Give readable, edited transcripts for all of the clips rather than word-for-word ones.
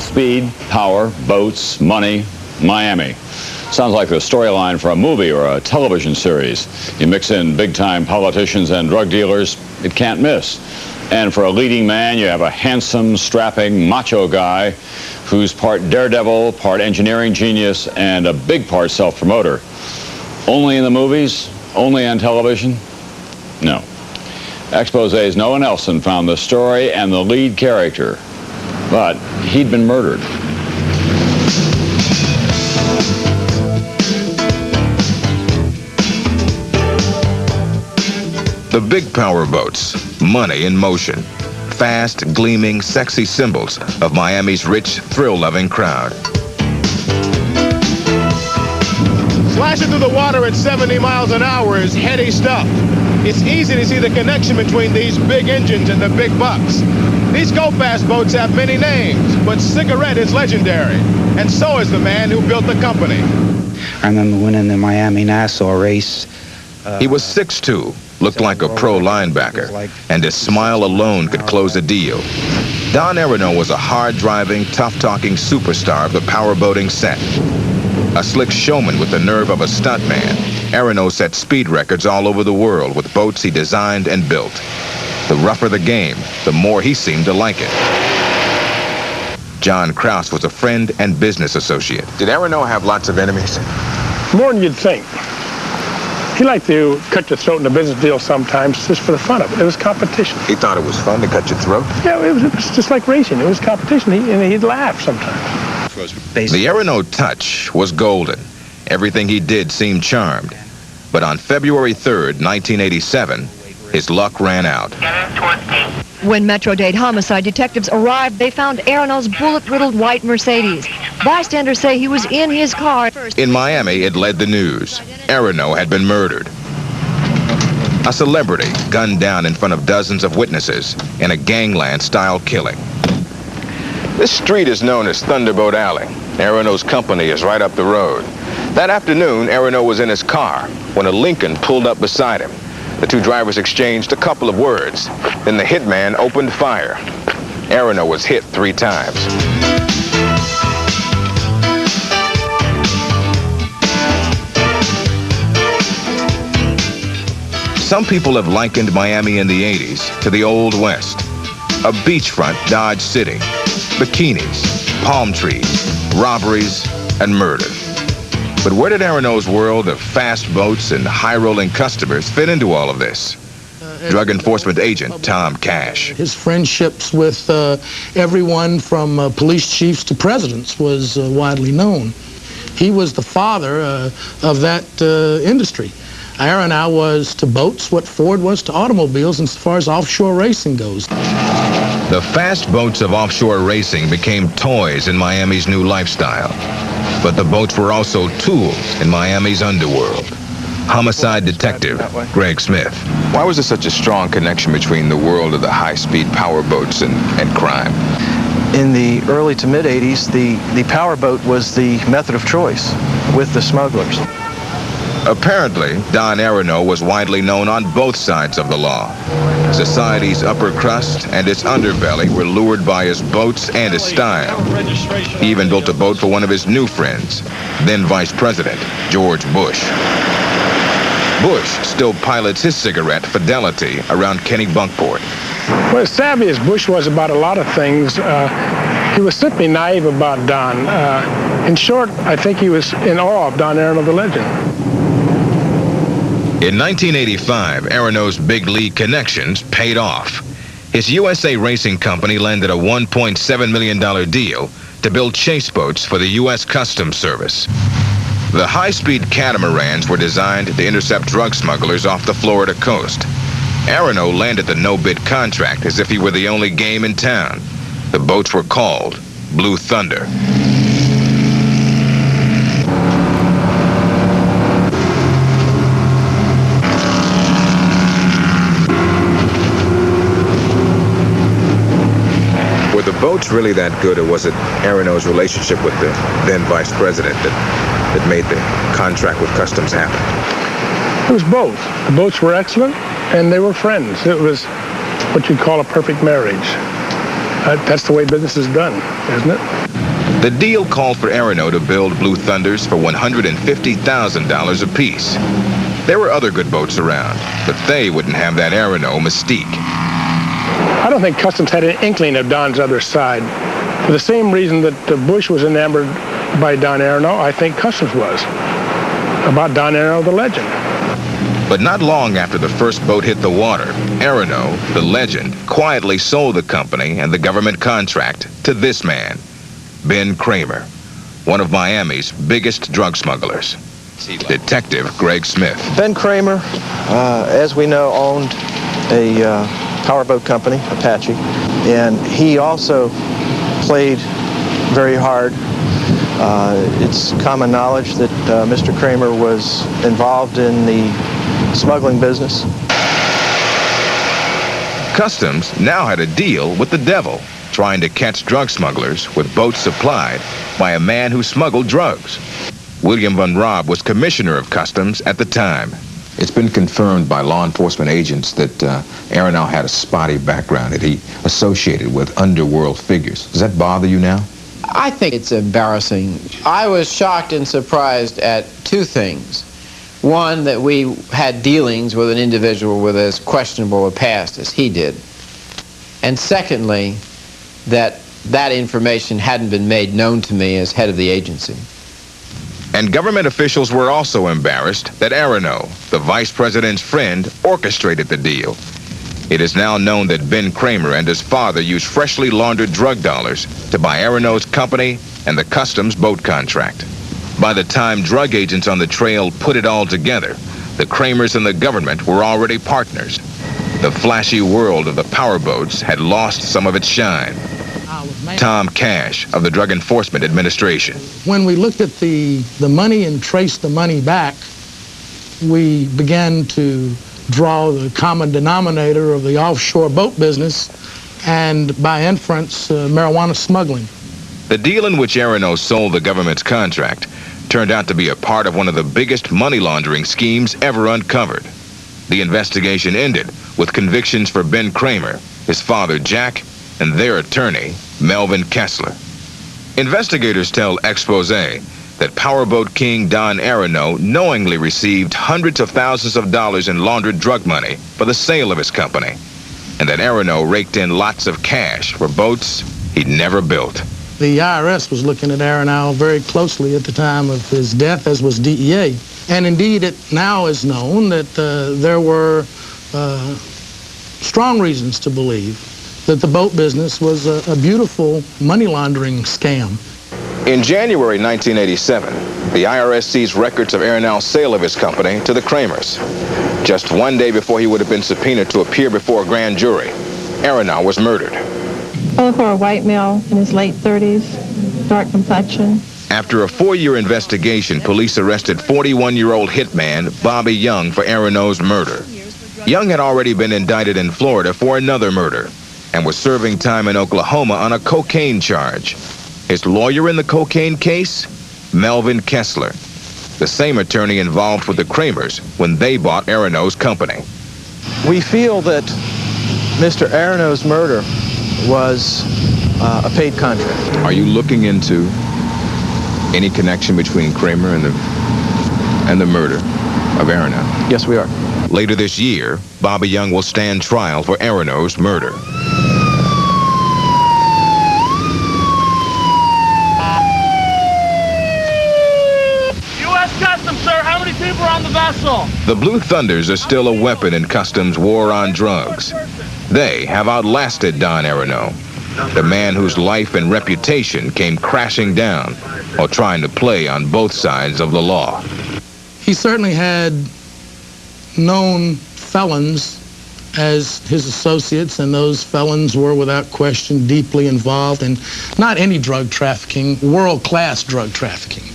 Speed, power, boats, money, Miami. Sounds like the storyline for a movie or a television series. You mix in big-time politicians and drug dealers, it can't miss. And for a leading man, you have a handsome, strapping, macho guy who's part daredevil, part engineering genius, and a big part self-promoter. Only in the movies? Only on television? No. Expose's Noah Nelson found the story and the lead character, but he'd been murdered. The big power boats, money in motion. Fast, gleaming, sexy symbols of Miami's rich, thrill-loving crowd. Slashing through the water at 70 miles an hour is heady stuff. It's easy to see the connection between these big engines and the big bucks. These go-fast boats have many names, but Cigarette is legendary, and so is the man who built the company. I remember winning the Miami-Nassau race. He was 6'2", looked like a pro linebacker, and his smile alone could close a deal. Don Aronow was a hard-driving, tough-talking superstar of the powerboating set. A slick showman with the nerve of a stuntman, Aronow set speed records all over the world with boats he designed and built. The rougher the game, the more he seemed to like it. John Krause was a friend and business associate. Did Aronow have lots of enemies? More than you'd think. He liked to cut your throat in a business deal sometimes just for the fun of it. It was competition. He thought it was fun to cut your throat? Yeah, it was just like racing. It was competition. He'd laugh sometimes. The Aronow touch was golden. Everything he did seemed charmed. But on February 3rd, 1987, his luck ran out. When Metro-Dade homicide detectives arrived, they found Aronow's bullet-riddled white Mercedes. Bystanders say he was in his car. In Miami, it led the news. Aronow had been murdered. A celebrity gunned down in front of dozens of witnesses in a gangland-style killing. This street is known as Thunderbolt Alley. Aronow's company is right up the road. That afternoon, Aronow was in his car when a Lincoln pulled up beside him. The two drivers exchanged a couple of words. Then the hitman opened fire. Aronow was hit 3 times. Some people have likened Miami in the 80s to the Old West. A beachfront Dodge City. Bikinis, palm trees, robberies, and murder. But where did Aronow's world of fast boats and high-rolling customers fit into all of this? Drug enforcement agent Tom Cash. His friendships with everyone from police chiefs to presidents was widely known. He was the father of that industry. Aronow was to boats what Ford was to automobiles as far as offshore racing goes. The fast boats of offshore racing became toys in Miami's new lifestyle. But the boats were also tools in Miami's underworld. Homicide detective Greg Smith. Why was there such a strong connection between the world of the high-speed power boats and crime? In the early to mid-'80s, the powerboat was the method of choice with the smugglers. Apparently, Don Aronow was widely known on both sides of the law. Society's upper crust and its underbelly were lured by his boats and his style. He even built a boat for one of his new friends, then Vice President George Bush. Bush still pilots his cigarette Fidelity around Kennebunkport. Well, as savvy as Bush was about a lot of things, he was simply naive about Don. In short, I think he was in awe of Don Aronow, the legend. In 1985, Aronow's big league connections paid off. His USA Racing Company landed a $1.7 million deal to build chase boats for the U.S. Customs Service. The high-speed catamarans were designed to intercept drug smugglers off the Florida coast. Aronow landed the no-bid contract as if he were the only game in town. The boats were called Blue Thunder. Were the boats really that good, or was it Aronow's relationship with the then vice president that made the contract with Customs happen? It was both. The boats were excellent, and they were friends. It was what you'd call a perfect marriage. That's the way business is done, isn't it? The deal called for Aronow to build Blue Thunders for $150,000 apiece. There were other good boats around, but they wouldn't have that Aronow mystique. I don't think Customs had an inkling of Don's other side. For the same reason that Bush was enamored by Don Aronow, I think Customs was, about Don Aronow, the legend. But not long after the first boat hit the water, Aronow, the legend, quietly sold the company and the government contract to this man, Ben Kramer, one of Miami's biggest drug smugglers. Detective Greg Smith. Ben Kramer, as we know, owned a powerboat company, Apache, and he also played very hard. It's common knowledge that Mr. Kramer was involved in the smuggling business. Customs now had a deal with the devil, trying to catch drug smugglers with boats supplied by a man who smuggled drugs. William Van Robb was commissioner of Customs at the time. It's been confirmed by law enforcement agents that Aronow had a spotty background, that he associated with underworld figures. Does that bother you now? I think it's embarrassing. I was shocked and surprised at two things. One, that we had dealings with an individual with as questionable a past as he did. And secondly, that information hadn't been made known to me as head of the agency. And government officials were also embarrassed that Aronow, the vice president's friend, orchestrated the deal. It is now known that Ben Kramer and his father used freshly laundered drug dollars to buy Aronow's company and the Customs boat contract. By the time drug agents on the trail put it all together, the Kramers and the government were already partners. The flashy world of the powerboats had lost some of its shine. Tom Cash of the Drug Enforcement Administration. When we looked at the money and traced the money back, we began to draw the common denominator of the offshore boat business and, by inference, marijuana smuggling. The deal in which Aronow sold the government's contract turned out to be a part of one of the biggest money laundering schemes ever uncovered. The investigation ended with convictions for Ben Kramer, his father Jack, and their attorney, Melvin Kessler. Investigators tell Expose that powerboat king Don Aronow knowingly received hundreds of thousands of dollars in laundered drug money for the sale of his company, and that Aronow raked in lots of cash for boats he'd never built. The IRS was looking at Aronow very closely at the time of his death, as was DEA. And indeed, it now is known that there were strong reasons to believe that the boat business was a beautiful money laundering scam. In January 1987, the IRS seized records of Aronow's sale of his company to the Kramers. Just one day before he would have been subpoenaed to appear before a grand jury, Aronow was murdered. For a white male in his late 30s, dark complexion. After a 4-year investigation, police arrested 41-year-old hitman Bobby Young for Aronow's murder. Young had already been indicted in Florida for another murder and was serving time in Oklahoma on a cocaine charge. His lawyer in the cocaine case? Melvin Kessler, the same attorney involved with the Kramers when they bought Aronow's company. We feel that Mr. Aronow's murder was a paid contract. Are you looking into any connection between Kramer and the murder of Aronow? Yes, we are. Later this year, Bobby Young will stand trial for Aronow's murder. U.S. Customs, sir. How many people are on the vessel? The Blue Thunders are still a weapon in Customs' war on drugs. They have outlasted Don Aronow, the man whose life and reputation came crashing down while trying to play on both sides of the law. He certainly had known felons as his associates, and those felons were without question deeply involved in not any drug trafficking, world-class drug trafficking.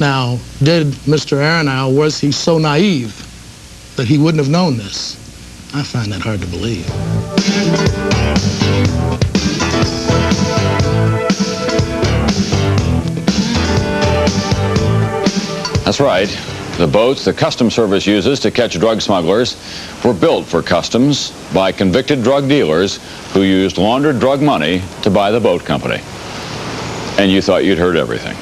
Now, did Mr. Aronow, was he so naive that he wouldn't have known this? I find that hard to believe. That's right. The boats the Customs Service uses to catch drug smugglers were built for customs by convicted drug dealers who used laundered drug money to buy the boat company. And you thought you'd heard everything.